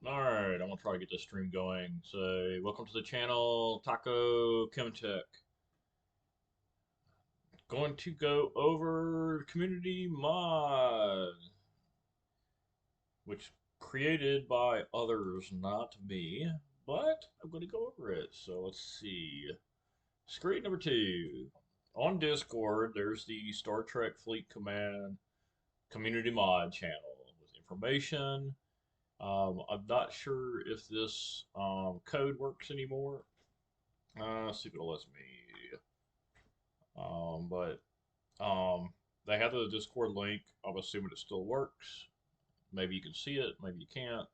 Alright, I'm gonna try to get this stream going. So, welcome to the channel, Taco Chemtech. Going to go over community mod, which created by others, not me, but I'm gonna go over it. So let's see. Screen number 2. On Discord, there's the Star Trek Fleet Command community mod channel with information. I'm not sure if this code works anymore. See if it lets me. But they have the Discord link. I'm assuming it still works. Maybe you can see it, maybe you can't.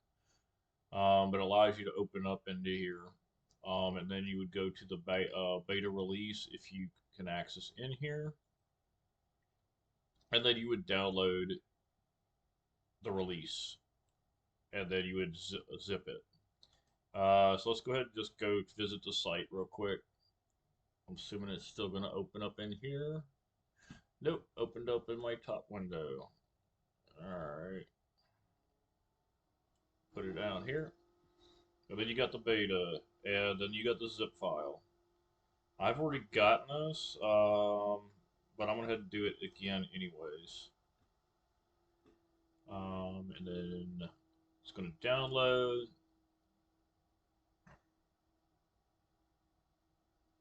But it allows you to open up into here. And then you would go to the beta release if you can access in here. And then you would download the release. And then you would zip it. So let's go ahead and just go visit the site real quick. I'm assuming it's still going to open up in here. Nope, opened up in my top window. Alright, put it down here. And then you got the beta, and then you got the zip file. I've already gotten this, but I'm going to have to do it again anyways. And then it's going to download.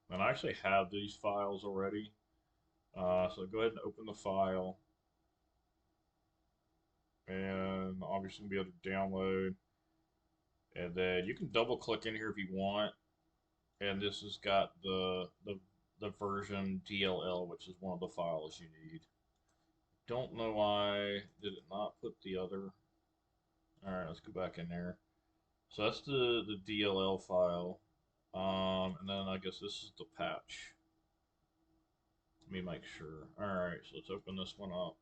And I actually have these files already. So go ahead and open the file. And obviously be able to download. And then you can double click in here if you want. And this has got the version DLL, which is one of the files you need. Don't know why did it not put the other. All right, let's go back in there. So that's the DLL file. And then I guess this is the patch. Let me make sure. All right, so let's open this one up.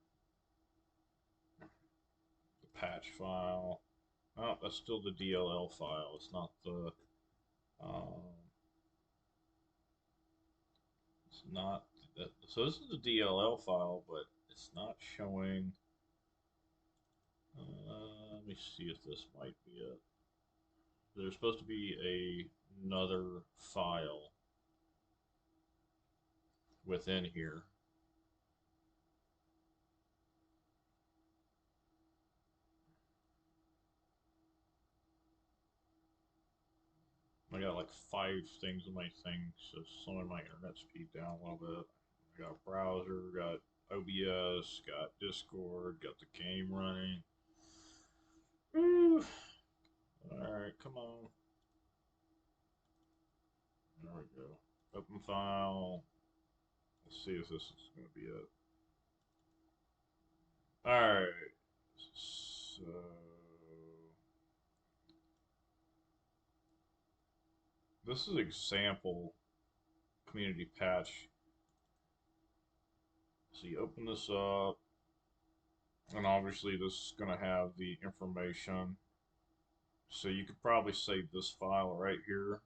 The patch file. Oh, that's still the DLL file. It's not the. It's not. So this is the DLL file, but it's not showing. Let me see if this might be it. There's supposed to be another file within here. I got like 5 things in my thing, so some of my internet speed down a little bit. I got a browser, got OBS, got Discord, got the game running. Woo! Alright, come on. There we go. Open file. Let's see if this is going to be it. Alright. So. This is example community patch. So you open this up, and obviously this is going to have the information. So you could probably save this file right here.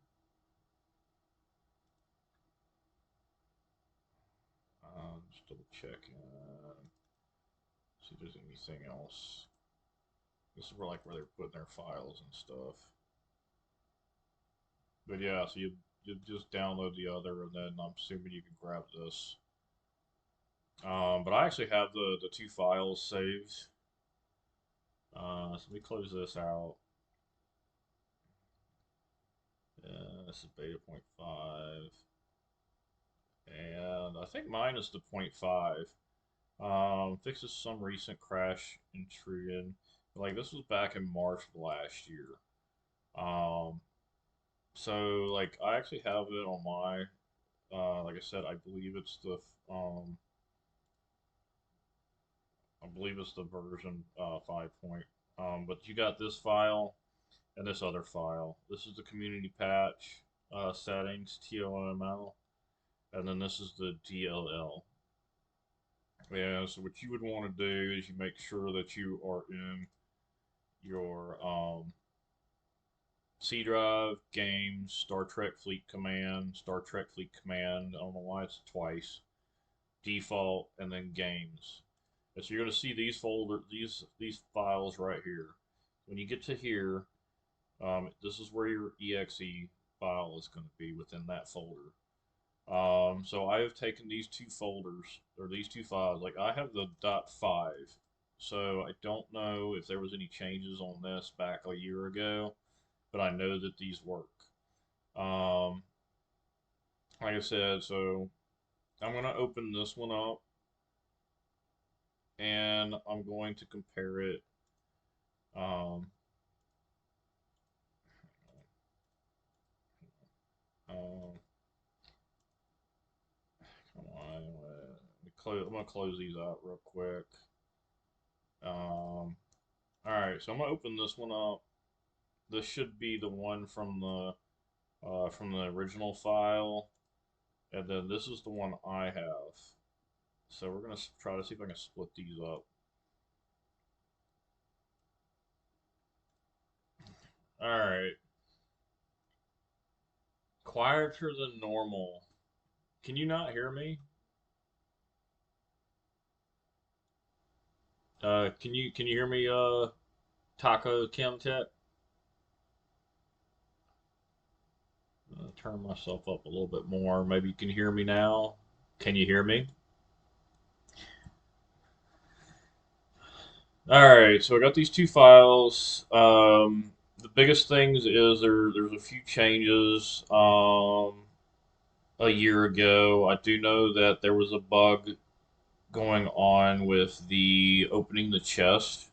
Just double check and see if there's anything else. This is where they're putting their files and stuff. But yeah, so you just download the other, and then I'm assuming you can grab this. But I actually have the 2 files saved. So let me close this out. This is beta.5. And I think mine is the 0.5. Fixes some recent crash intrusion. Like this was back in March of last year. Um, so like I actually have it on my, like I said, I believe it's the version 5 point. But you got this file and this other file. This is the community patch settings, TOML, and then this is the DLL. Yeah, so what you would want to do is you make sure that you are in your C drive, games, Star Trek Fleet Command, Star Trek Fleet Command. I don't know why it's twice. Default, and then games. And so you're going to see these files right here. When you get to here, This is where your exe file is going to be within that folder. So I have taken these two folders, or these two files. Like I have the .5, so I don't know if there was any changes on this back a year ago, but I know that these work. Um, like I said, so I'm going to open this one up, and I'm going to compare it. Um, um, Come on, I'm gonna close these out real quick. All right, so I'm gonna open this one up. This should be the one from the original file, and then this is the one I have. So we're gonna try to see if I can split these up. All right, quieter than normal. Can you not hear me? Can you hear me? Taco Chemtech. Turn myself up a little bit more. Maybe you can hear me now. Can you hear me? All right, so I got these two files. The biggest things is there's a few changes. A year ago, I do know that there was a bug going on with the opening the chest.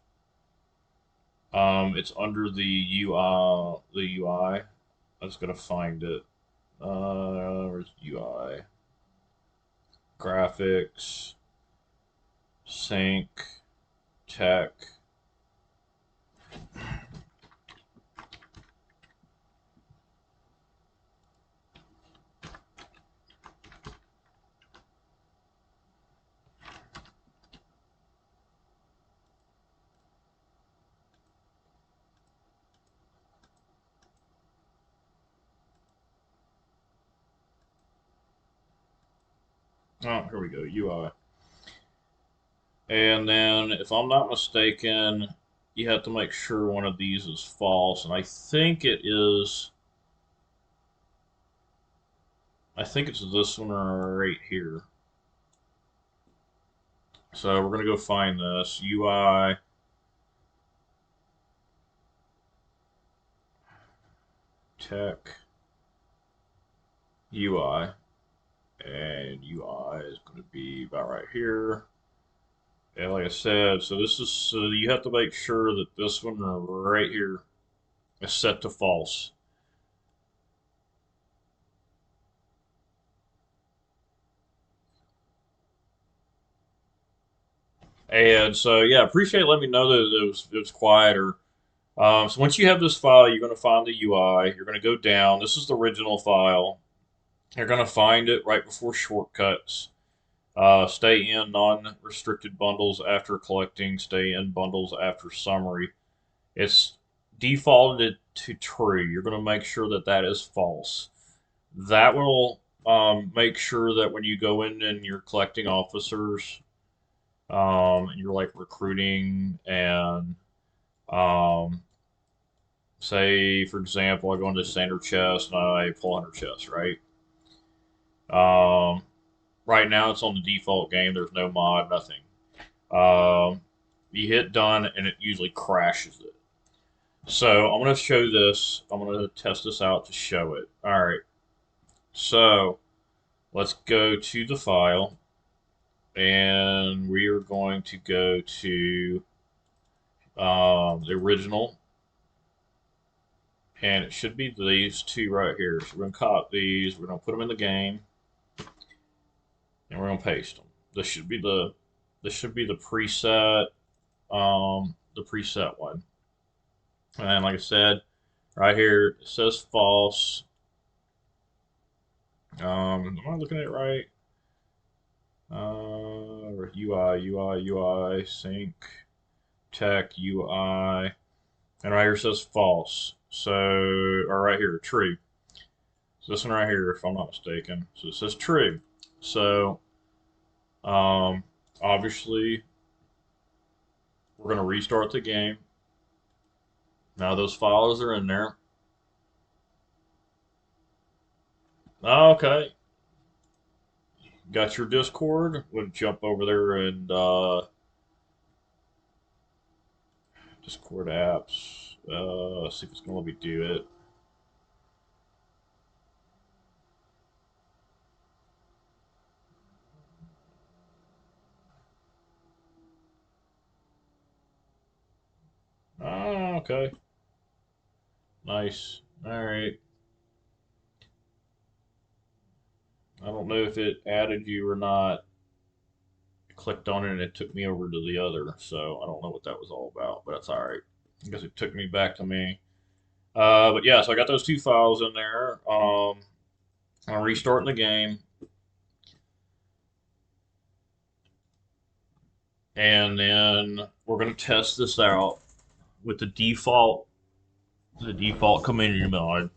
It's under the UI. The UI. I just gotta find it. Where's UI? Graphics, sync, tech. Oh, here we go. UI. And then, if I'm not mistaken, you have to make sure one of these is false. And I think it is. I think it's this one right here. So we're gonna go find this UI tech UI, and UI is going to be about right here. And like I said, so this is you have to make sure that this one right here is set to false. And so yeah, appreciate letting me know that it was quieter. So once you have this file, you're going to find the UI. You're going to go down. This is the original file. You're going to find it right before shortcuts. Stay in non-restricted bundles after collecting. Stay in bundles after summary. It's defaulted to true. You're going to make sure that that is false. That will make sure that when you go in and you're collecting officers, and you're like recruiting and um, say, for example, I go into standard chest and I pull 100 chests, right? Um, right now it's on the default game. There's no mod, nothing. Um, you hit done and it usually crashes it. So I'm going to show this. I'm going to test this out to show it. All right. So let's go to the file and we are going to go to the original. And it should be these two right here. So we're going to copy these. We're going to put them in the game. And we're going to paste them. This should be the preset one. And like I said, right here it says false. Am I looking at it right? UI, sync, tech, UI, and right here says false. So, or right here, true. So this one right here, if I'm not mistaken, so it says true. So, obviously, we're going to restart the game. Now those files are in there. Okay, got your Discord. We'll jump over there and Discord apps. See if it's gonna let me do it. Oh, okay. Nice. All right. I don't know if it added you or not. I clicked on it and it took me over to the other, so I don't know what that was all about, but that's all right. I guess it took me back to me. But yeah, so I got those two files in there. I'm restarting the game, and then we're gonna test this out with the default community mod.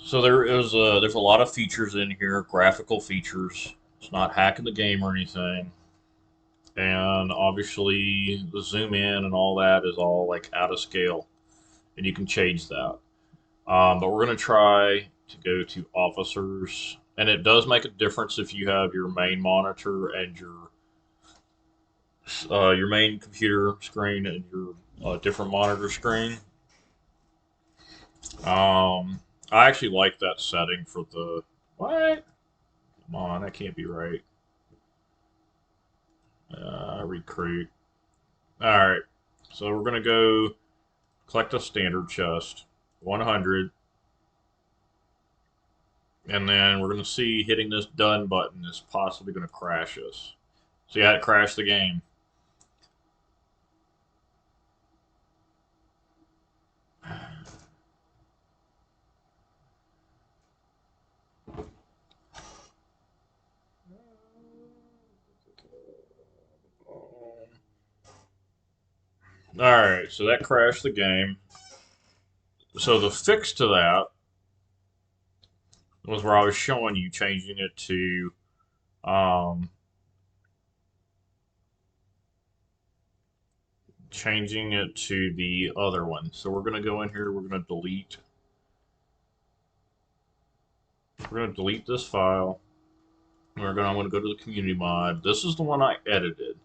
So there's a lot of features in here, graphical features. It's not hacking the game or anything, and obviously the zoom in and all that is all like out of scale, and you can change that. But we're gonna try to go to officers, and it does make a difference if you have your main monitor and your main computer screen and your different monitor screen. I actually like that setting for the what? Come on, that can't be right. Recruit. All right, so we're gonna go collect a standard chest, 100, and then we're gonna see hitting this done button is possibly gonna crash us. So yeah, it crashed the game. All right, so that crashed the game. So the fix to that was where I was showing you changing it to um, the other one. So we're gonna go in here. We're gonna delete. We're gonna delete this file. I'm gonna go to the community mod. This is the one I edited.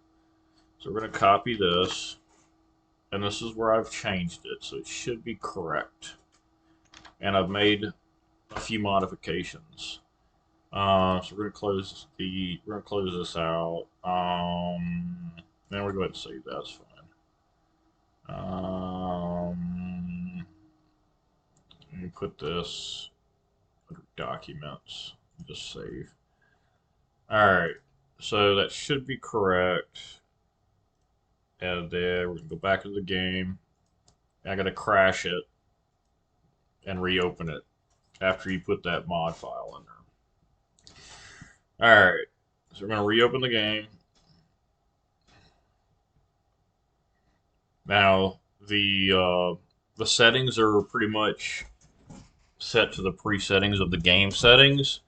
So we're gonna copy this, and this is where I've changed it. So it should be correct. And I've made a few modifications. So we're gonna close this out. Then we're going to save that. That's fine. Let me put this under documents. Just save. All right. So that should be correct. And then we're gonna go back to the game. I'm gonna crash it and reopen it after you put that mod file in there. All right. So we're gonna reopen the game. Now the settings are pretty much set to the pre-settings of the game settings,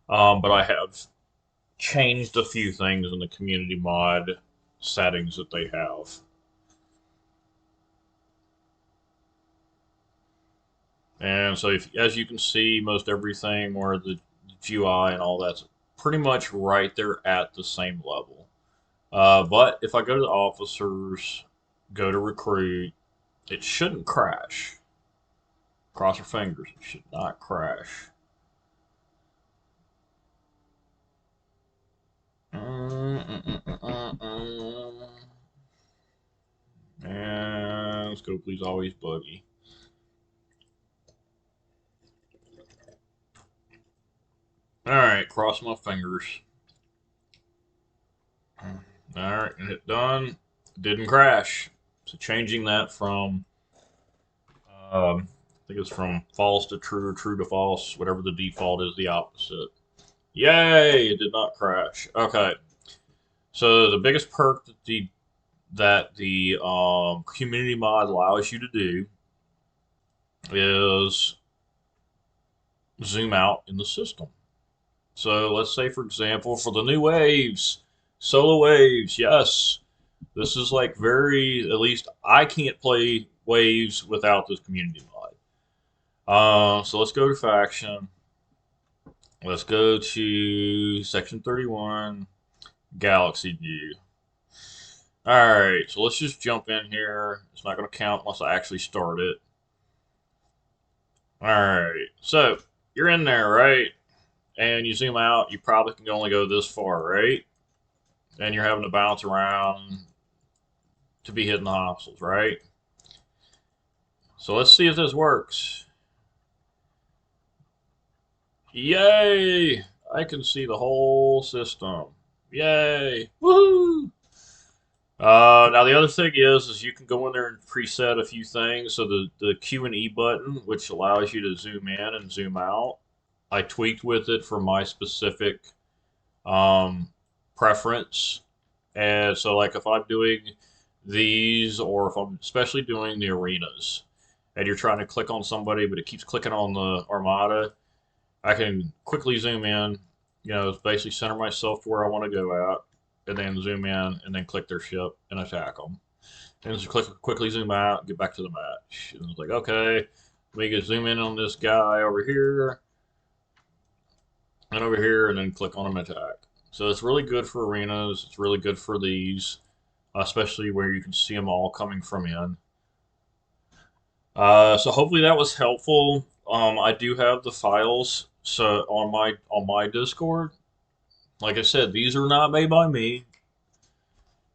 but I have changed a few things in the community mod settings that they have. And so, as you can see, most everything where the GUI and all that's pretty much right there at the same level. But if I go to the officers, go to recruit, it shouldn't crash. Cross your fingers, it should not crash. And let's go, please, always buggy. All right, cross my fingers. All right, and hit done. Didn't crash. So changing that from, I think it's from false to true or true to false, whatever the default is, the opposite. Yay! It did not crash. Okay. So the biggest perk that the community mod allows you to do is zoom out in the system. So let's say, for example, for the new waves, solo waves, yes, this is like very, at least I can't play waves without this community mod. So let's go to faction. Let's go to section 31, galaxy view. Alright, so let's just jump in here. It's not going to count unless I actually start it. Alright, so you're in there, right? And you zoom out, you probably can only go this far, right? And you're having to bounce around to be hitting the hostiles, right? So let's see if this works. Yay! I can see the whole system. Yay! Woohoo! Now the other thing is you can go in there and preset a few things. So the Q and E button, which allows you to zoom in and zoom out, I tweaked with it for my specific um, preference. And so, like, if I'm doing these, or if I'm especially doing the arenas, and you're trying to click on somebody, but it keeps clicking on the Armada, I can quickly zoom in, basically center myself to where I want to go at, and then zoom in, and then click their ship and attack them. And just quickly zoom out, get back to the match. And it's like, okay, let me zoom in on this guy over here, and over here, and then click on him and attack. So it's really good for arenas. It's really good for these, especially where you can see them all coming from in. So hopefully that was helpful. I do have the files so on my Discord. Like I said, these are not made by me.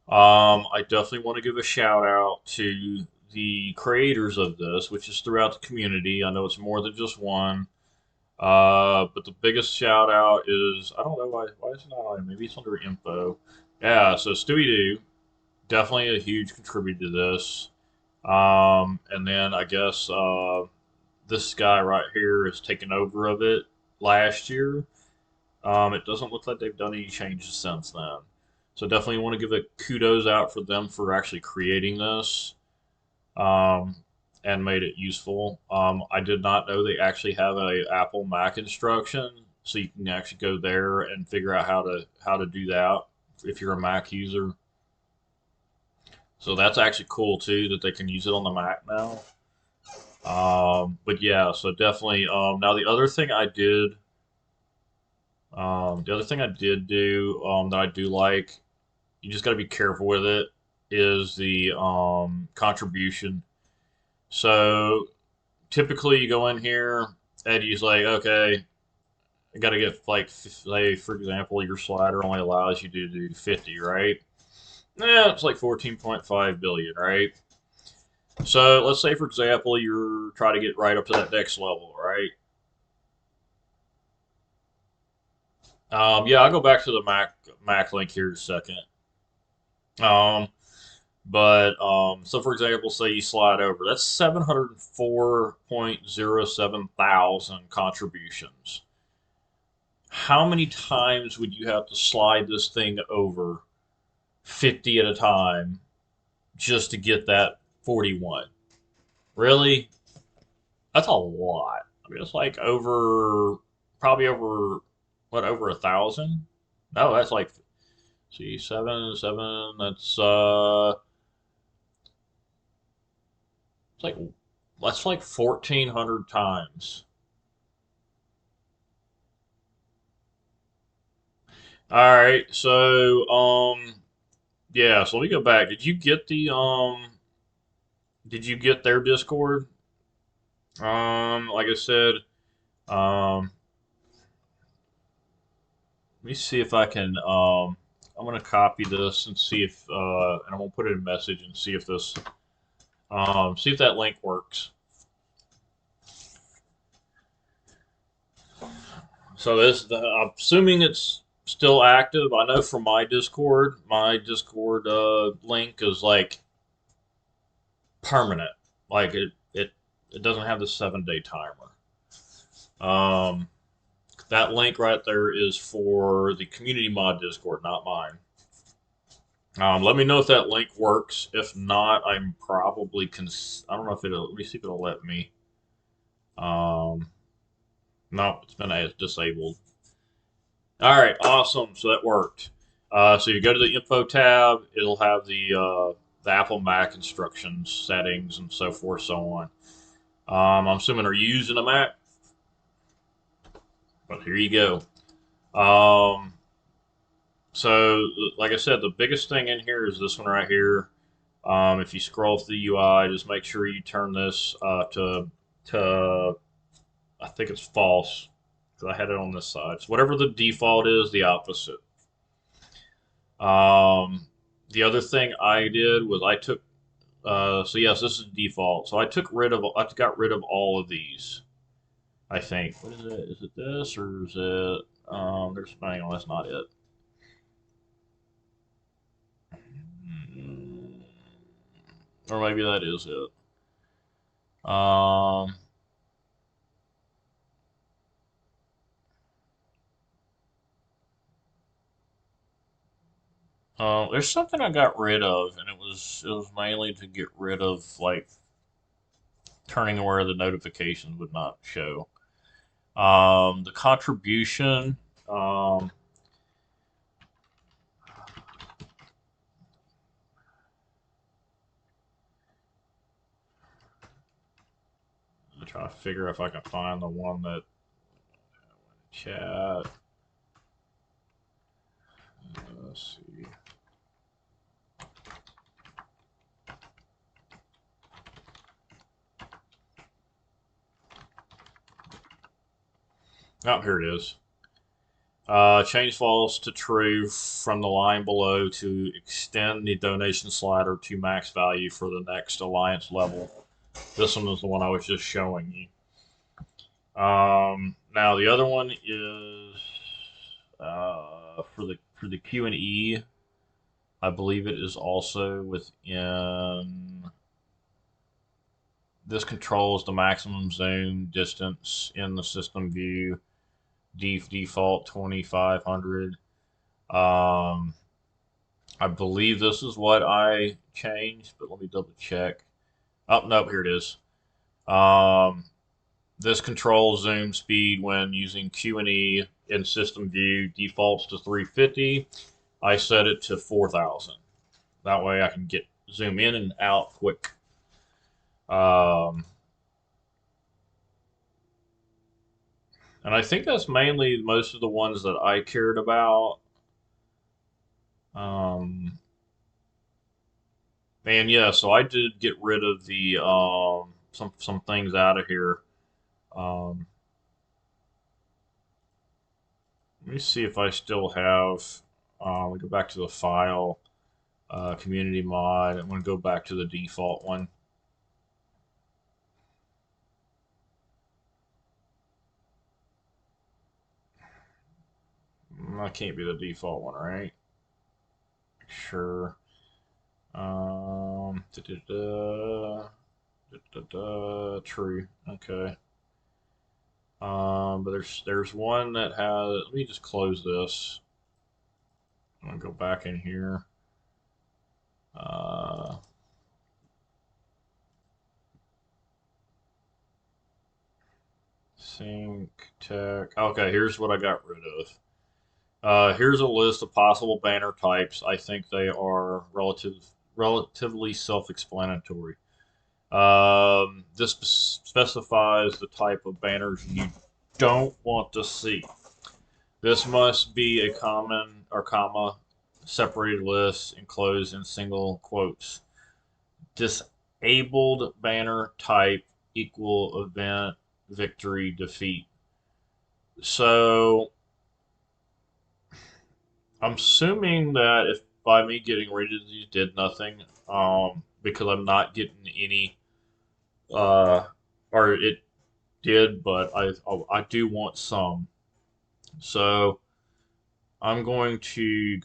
I definitely want to give a shout out to the creators of this, which is throughout the community. I know it's more than just one. But the biggest shout out is I don't know why it's not on. Maybe it's under info. Yeah, so Stewie Doo, definitely a huge contributor to this. And then I guess this guy right here is taking over of it last year. It doesn't look like they've done any changes since then. So definitely want to give a kudos out for them for actually creating this um, and made it useful. I did not know they actually have a Apple Mac instruction, so you can actually go there and figure out how to do that if you're a Mac user. So that's actually cool too that they can use it on the Mac now. But yeah, so definitely. Now the other thing I did do that I do like, you just got to be careful with it, is the contribution. So typically you go in here and you're like, okay, I got to get like, say for example, your slider only allows you to do 50, right? Yeah, it's like 14.5 billion, right? So let's say for example you're trying to get right up to that next level, right? Yeah, I'll go back to the Mac link here in a second. Um, but so for example, say you slide over, that's 704.07 thousand contributions. How many times would you have to slide this thing over 50 at a time just to get that 41? Really? That's a lot. I mean, it's like probably over, what, over 1,000? No, that's like, see, seven, it's like, that's like 1,400 times. All right, so, yeah, so let me go back. Did you get their Discord? Like I said, um, let me see if I can, I'm gonna copy this and see if, and I'm gonna put it in message and see if that link works. So I'm assuming it's still active. I know from my Discord link is like permanent. Like it doesn't have the 7 day timer. Um, that link right there is for the community mod Discord, not mine. Let me know if that link works. If not, I'm probably I don't know if it'll. Let me see if it'll let me. Um, no, it's been disabled. All right, awesome. So that worked. So you go to the info tab. It'll have the Apple Mac instructions, settings, and so forth, so on. I'm assuming are you using a Mac? But here you go. Um, so, like I said, the biggest thing in here is this one right here. If you scroll through the UI, just make sure you turn this to I think it's false because I had it on this side. So whatever the default is, the opposite. Um, the other thing I did was I took so yes, this is default. So I got rid of all of these. I think. What is it? Is it this or is it? There's hang on, that's not it. Mm, or maybe that is it. Um, there's something I got rid of, and it was mainly to get rid of like turning where the notifications would not show. The contribution. Um, I'm trying to figure if I can find the one that chat. Let's see. Oh, here it is. Change false to true from the line below to extend the donation slider to max value for the next alliance level. This one is the one I was just showing you. Now the other one is for the Q and E. I believe it is also within. This controls the maximum zoom distance in the system view. Default 2500. Um, I believe this is what I changed, but let me double check. Oh, nope, here it is. Um, this controls zoom speed when using Q&E in system view. Defaults to 350. I set it to 4000. That way I can get zoom in and out quick. Um, and I think that's mainly most of the ones that I cared about. Um, and yeah, so I did get rid of the some things out of here. Um, Let me see if I still have. We go back to the file, community mod. I'm going to go back to the default one. That can't be the default one, right? Sure. Da, da, da, true. Okay. But there's one that has. Let me just close this. I'm gonna go back in here. Uh, sync tech. Okay, here's what I got rid of. Here's a list of possible banner types. I think they are relatively self-explanatory. This specifies the type of banners you don't want to see. This must be a common or comma separated list enclosed in single quotes. Disabled banner type equal event victory defeat. So I'm assuming that if by me getting rid of these did nothing, because I'm not getting any, uh, or it did, but I do want some. So I'm going to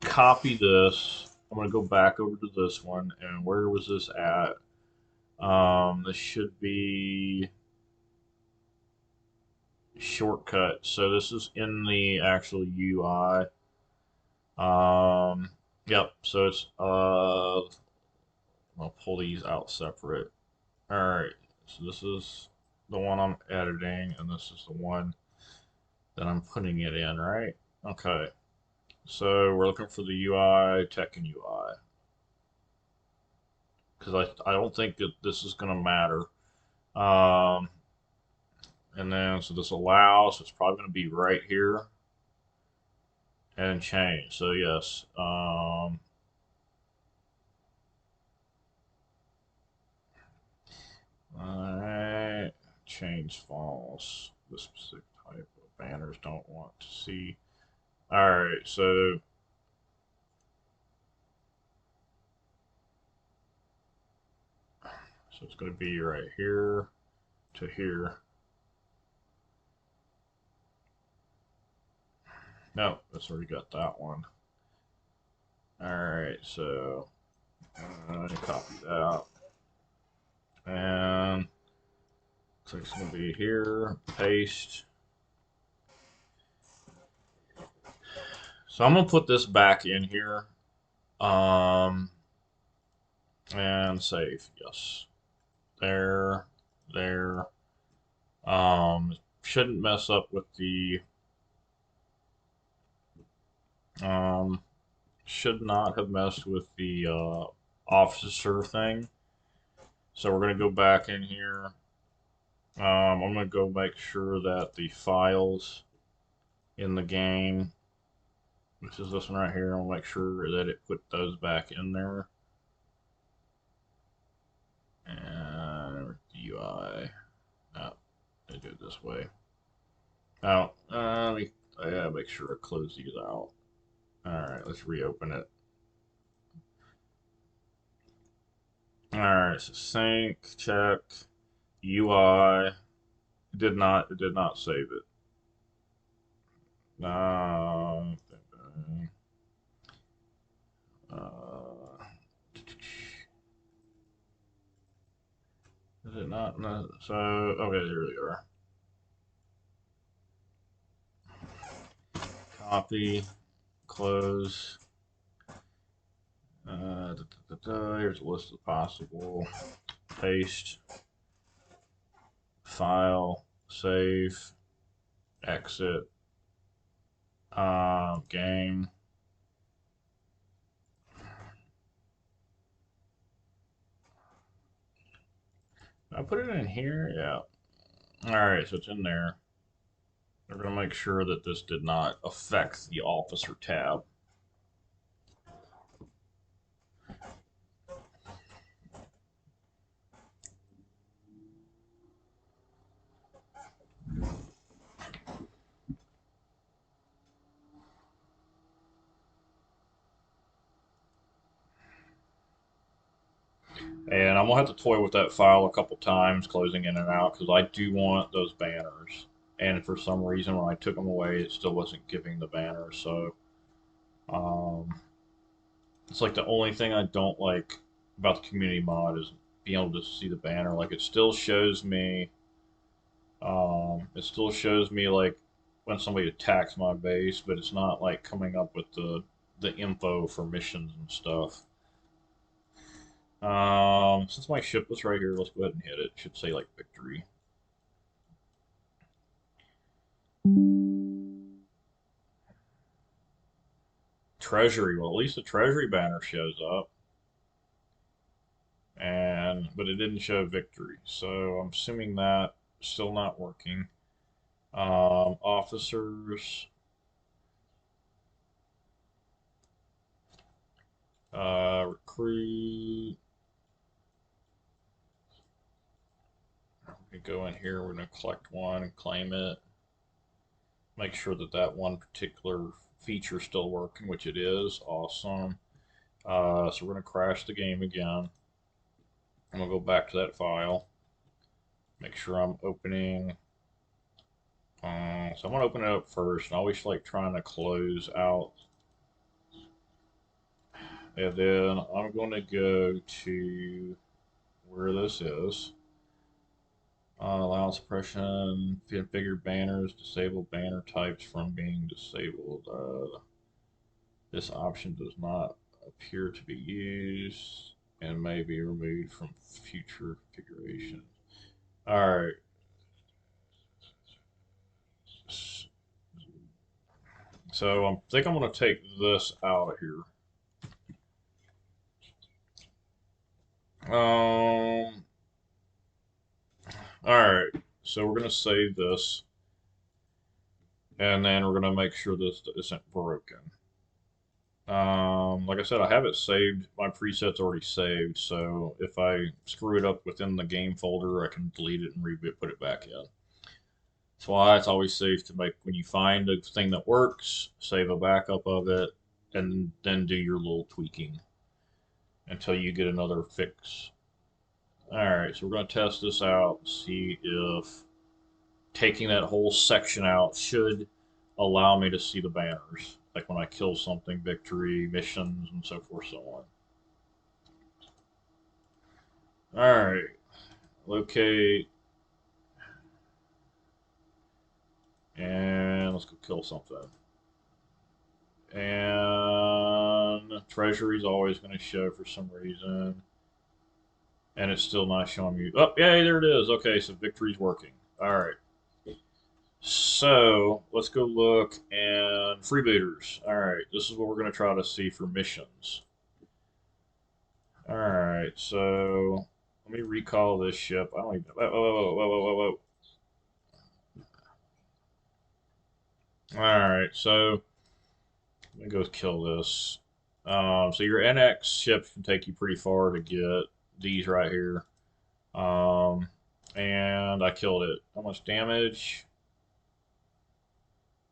copy this. I'm going to go back over to this one, and where was this at? This should be shortcut. So this is in the actual UI. Yep. So it's I'll pull these out separate. All right. So this is the one I'm editing, and this is the one. that I'm putting it in, right? Okay. So we're looking for the UI, tech and UI. Because I don't think that this is going to matter. Um, and then, so this allows, it's probably going to be right here and change. So yes, alright, change false. This specific type of banners don't want to see. Alright, so it's going to be right here to here. No, that's already got that one. Alright, so copy that. And so it's going to be here, paste. So I'm going to put this back in here. And save, yes. There, there. Shouldn't mess up with the, should not have messed with the, officer thing. So we're going to go back in here. I'm going to go make sure that the files in the game, which is this one right here, I'll make sure that it put those back in there. And UI. No, I do it this way. Oh, I gotta make sure I close these out. Alright, let's reopen it. Alright, so sync, check, UI. It did not save it. Uh, is it not? No, so, okay, here we are. Copy, close. Here's a list of possible. Paste, file, save, exit, game. I put it in here? Yeah. Alright, so it's in there. We're going to make sure that this did not affect the officer tab. And I'm going to have to toy with that file a couple times, closing in and out, because I do want those banners. And for some reason, when I took them away, it still wasn't giving the banners. So, it's like the only thing I don't like about the community mod is being able to see the banner. Like, it still shows me, like when somebody attacks my base, but it's not like coming up with the info for missions and stuff. Since my ship was right here, let's go ahead and hit it. It should say like victory. Treasury. Well, at least the treasury banner shows up, and but it didn't show victory. So I'm assuming that still not working. Officers. Recruit. We go in here. We're gonna collect one and claim it. Make sure that that one particular feature is still working, which it is. Awesome. So we're gonna crash the game again. I'm gonna go back to that file. Make sure I'm opening. So I'm gonna open it up first. I always like trying to close out. And then I'm gonna go to where this is. Allow suppression, configure banners, disable banner types from being disabled. This option does not appear to be used and may be removed from future configurations. Alright. So I think I'm going to take this out of here. Um, all right. So we're going to save this, and then we're going to make sure this isn't broken. Like I said, I have it saved. My preset's already saved, so if I screw it up within the game folder, I can delete it and put it back in. That's why it's always safe to make, when you find a thing that works, save a backup of it, and then do your little tweaking until you get another fix. Alright, so we're going to test this out, see if taking that whole section out should allow me to see the banners, like when I kill something, victory, missions, and so forth, so on. Alright, locate, and let's go kill something. And treasury is always going to show for some reason. And it's still not showing me. Oh, yay, there it is. Okay, so victory's working. All right. So let's go look and freebooters. All right, this is what we're going to try to see for missions. All right, so let me recall this ship. I don't even. Whoa, whoa, whoa, whoa, whoa, whoa. All right, so let me go kill this. So your NX ships can take you pretty far to get these right here. And I killed it. How much damage?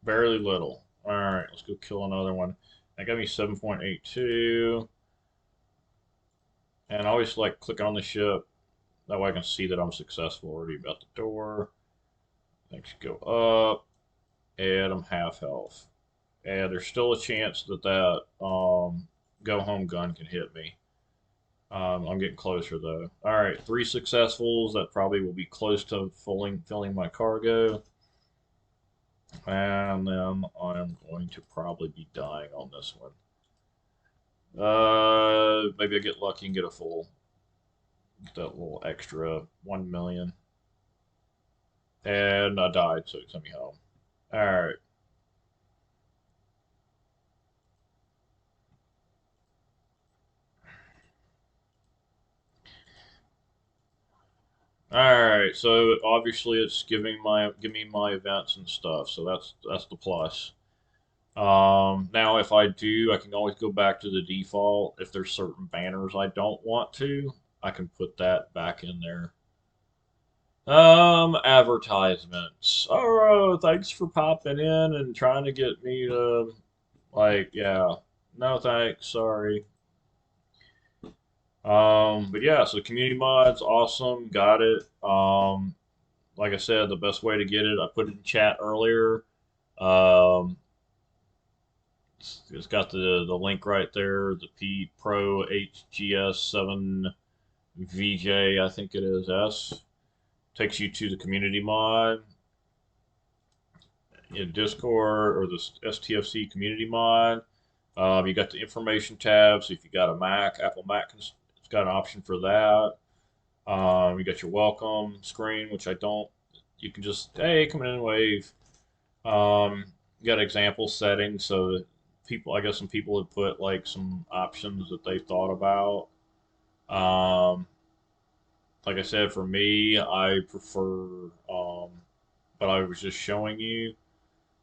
Barely little. Alright, let's go kill another one. That got me 7.82. And I always like click on the ship. That way I can see that I'm successful already about the door. Things go up. And I'm half health. And there's still a chance that go home gun can hit me. I'm getting closer though. All right, 3 successfuls. That probably will be close to filling my cargo. And then I'm going to probably be dying on this one. Maybe I get lucky and get a full. Get that little extra 1 million. And I died, so it sent me home. Alright. Alright, so obviously it's giving me my events and stuff, so that's the plus. Now if I do, I can always go back to the default. If there's certain banners I don't want to, I can put that back in there. Advertisements. Oh, thanks for popping in and trying to get me to, like, yeah. No thanks, sorry. But yeah, so community mods, awesome, got it. Like I said, the best way to get it, I put it in chat earlier. Um, it's got the link right there, the P Pro HGS 7 VJ, I think it is S. Takes you to the community mod in Discord or the STFC community mod. You got the information tab, so if you got a Mac, Apple Mac, it's got an option for that. You got your welcome screen, which I don't. You can just, hey, come in and wave. You got example settings, so that people, I guess some people have put like some options that they thought about. Like I said, for me, I prefer, but I was just showing you.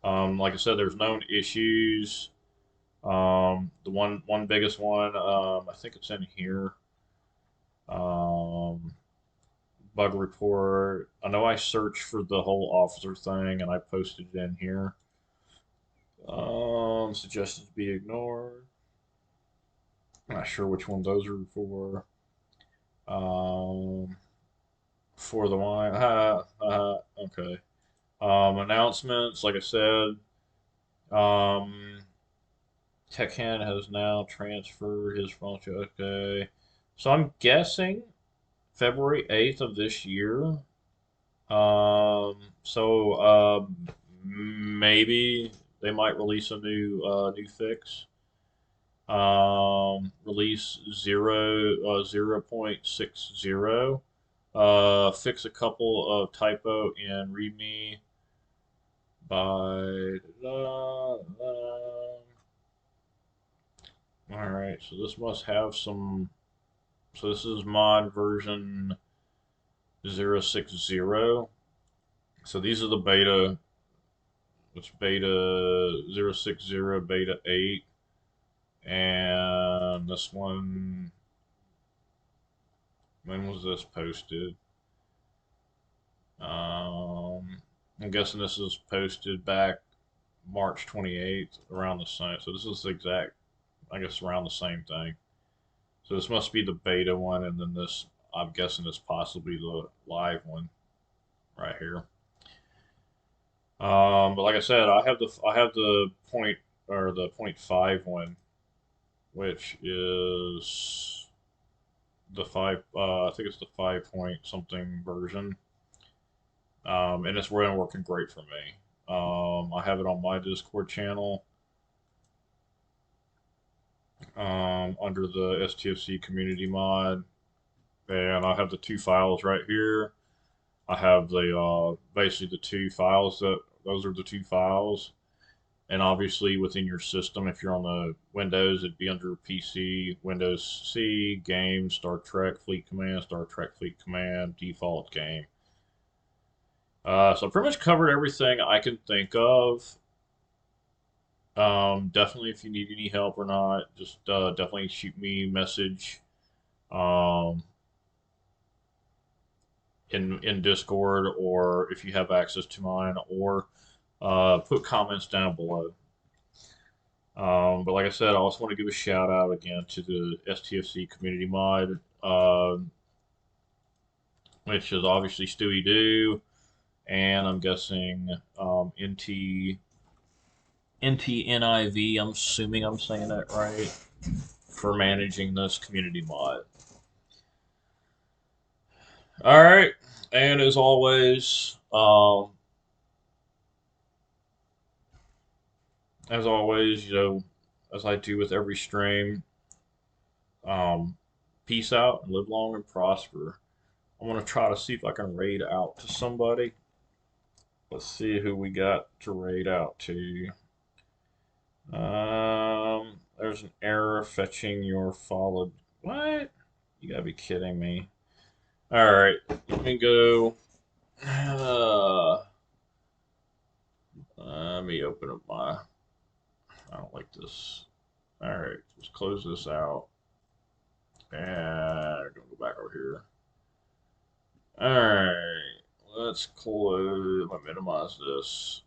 Like I said, there's known issues. The one biggest one, I think it's in here. Um, Bug report. I know I searched for the whole officer thing and I posted it in here. Suggested to be ignored. I'm not sure which one those are for. Um, for the wine. Okay. Announcements. Like I said, um, Techhand has now transferred his function. Okay. So I'm guessing February 8th of this year. Maybe they might release a new fix. Release 0.60. Fix a couple of typo in README by. All right, so this must have some. So this is mod version 060. So these are the beta. It's beta 060, beta 8, and this one. When was this posted? I'm guessing this was posted back March 28th, around the same. So this is the exact, I guess, around the same thing. So this must be the beta one, and then this, I'm guessing, is possibly the live one right here. But like I said, I have the point or the .5 one, which is the five. I think it's the 5 point something version. And it's really working great for me. I have it on my Discord channel under the STFC community mod, and I have the two files right here. I have the basically the two files that those are the two files, and obviously within your system, if you're on the Windows, it'd be under PC, Windows C, Game, Star Trek Fleet Command, Star Trek Fleet Command, default game. So I pretty much covered everything I can think of. Definitely, if you need any help or not, just definitely shoot me a message um, in Discord, or if you have access to mine, or put comments down below. But like I said, I also want to give a shout out again to the STFC community mod, which is obviously Stewie Doo, and I'm guessing NTNIV. I'm assuming I'm saying that right, for managing this community mod. All right, and as always, as I do with every stream, um, peace out and live long and prosper. I'm gonna try to see if I can raid out to somebody. Let's see who we got to raid out to. There's an error fetching your followed. What? You gotta be kidding me. All right, let me go. Let me open up my. I don't like this. All right, let's close this out. And I'm gonna go back over here. All right, let's close. Let me minimize this.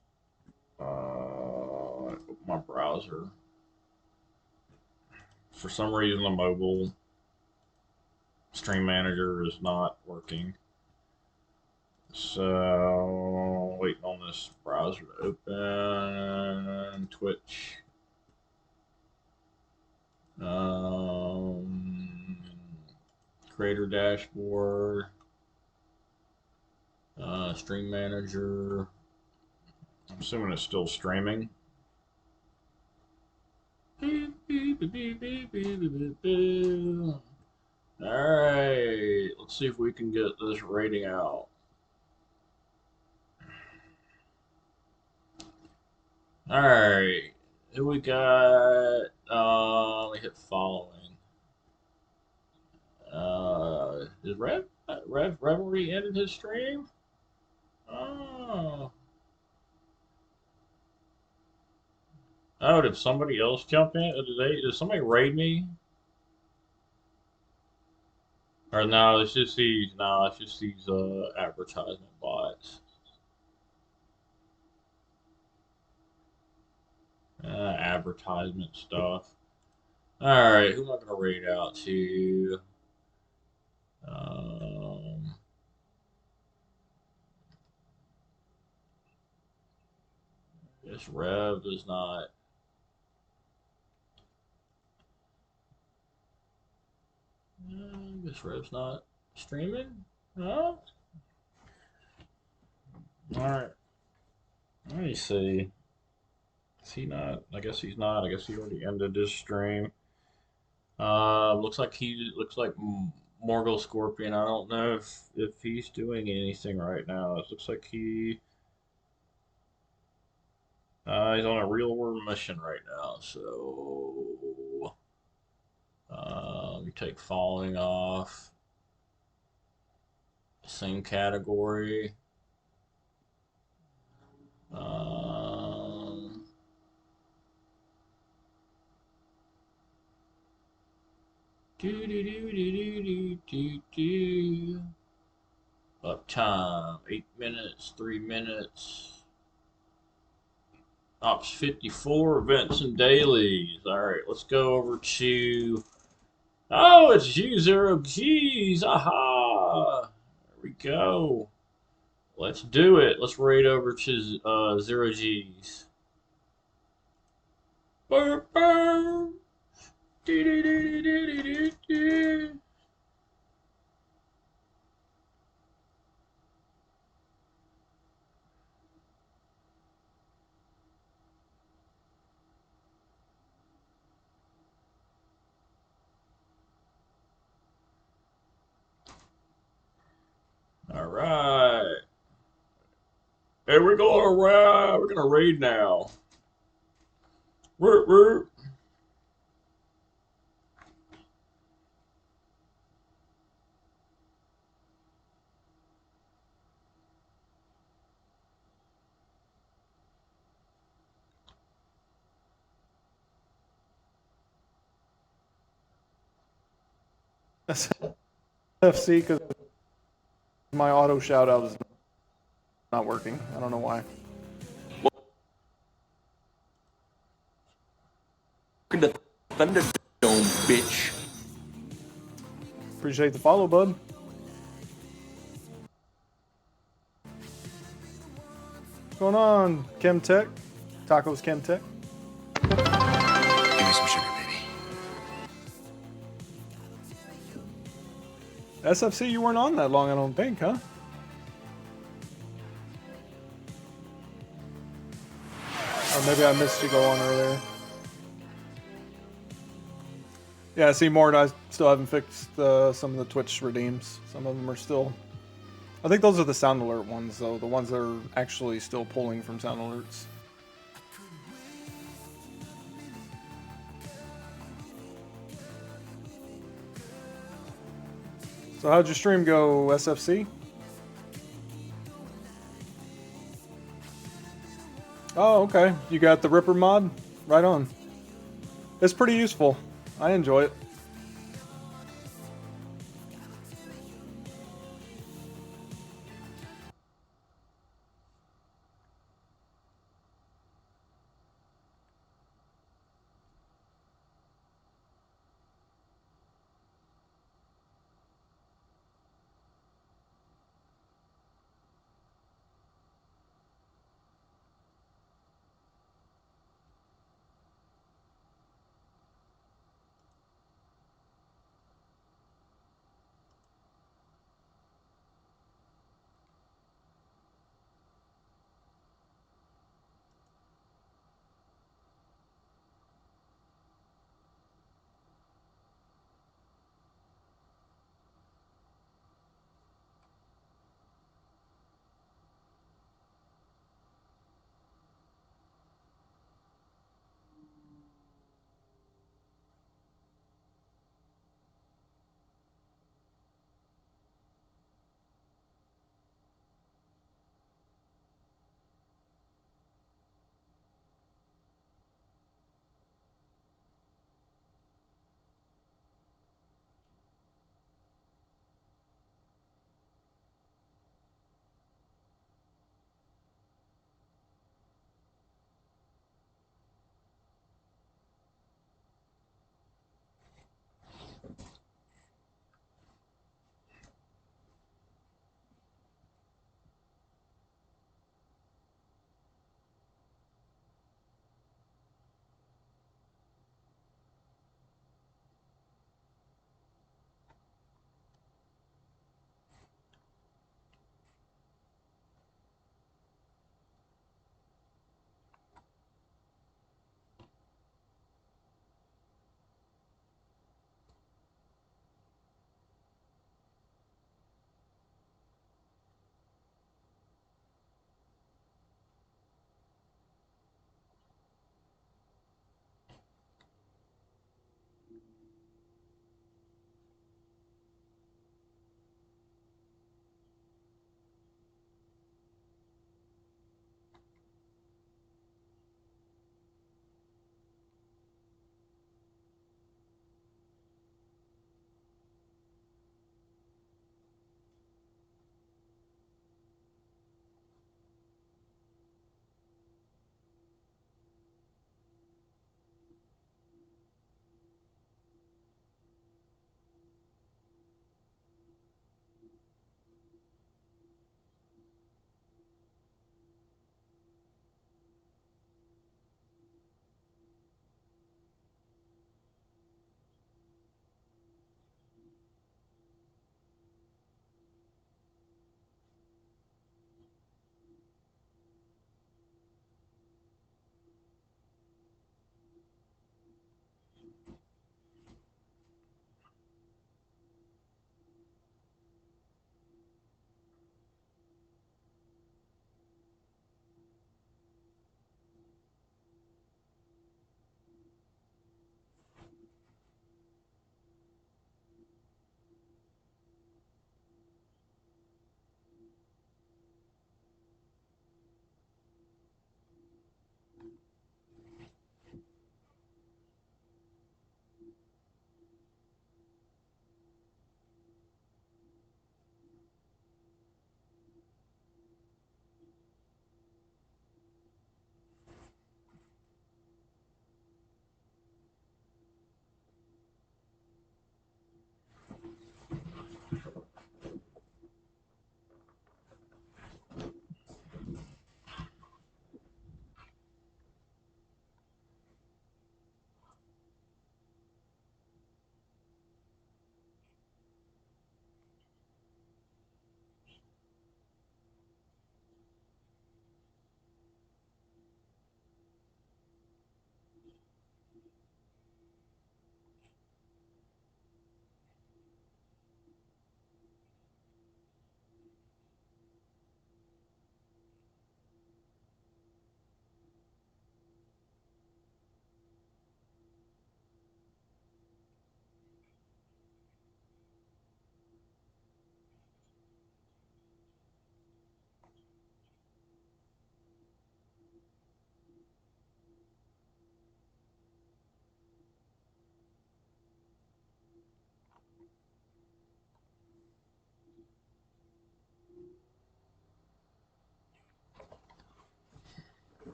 Open my browser. For some reason, the mobile stream manager is not working. So waiting on this browser to open. Twitch. Creator dashboard. Stream manager. I'm assuming it's still streaming. Alright, let's see if we can get this rating out. Alright, who we got? Let me hit following. Is Revelry ended his stream? Oh. Oh, did somebody else jump in? Did somebody raid me? Or no, it's just these advertisement bots. Advertisement stuff. Alright, who am I gonna raid out to? Um, this Rev is not. This Rev's not streaming. Oh, all right. Let me see. Is he not? I guess he's not. I guess he already ended his stream. Looks like Morgul Scorpion. I don't know if he's doing anything right now. It looks like he. He's on a real world mission right now, so you take falling off. Same category. Um, do do do do do do do do. Up time 8 minutes, 3 minutes. Ops 54 events and dailies. All right, let's go over to. Oh, it's you, Zero G's. Aha! There we go. Let's do it. Let's raid over to Zero G's. Burr, burr. Do, do, do, do, do, do, do. All right. Here we go. All right. We're going to raid now. We're. STFC because my auto shout out is not working. I don't know why. Welcome to Thunderdome, bitch. Appreciate the follow, bud. What's going on, Chemtech? Tacos Chemtech. Give me some sugar, baby. SFC, you weren't on that long, I don't think, huh? Or maybe I missed you go on earlier. Yeah, see, Mort, I still haven't fixed some of the Twitch redeems. Some of them are still... I think those are the sound alert ones, though. The ones that are actually still pulling from sound alerts. So how'd your stream go, SFC? Oh, okay. You got the Ripper mod? Right on. It's pretty useful. I enjoy it.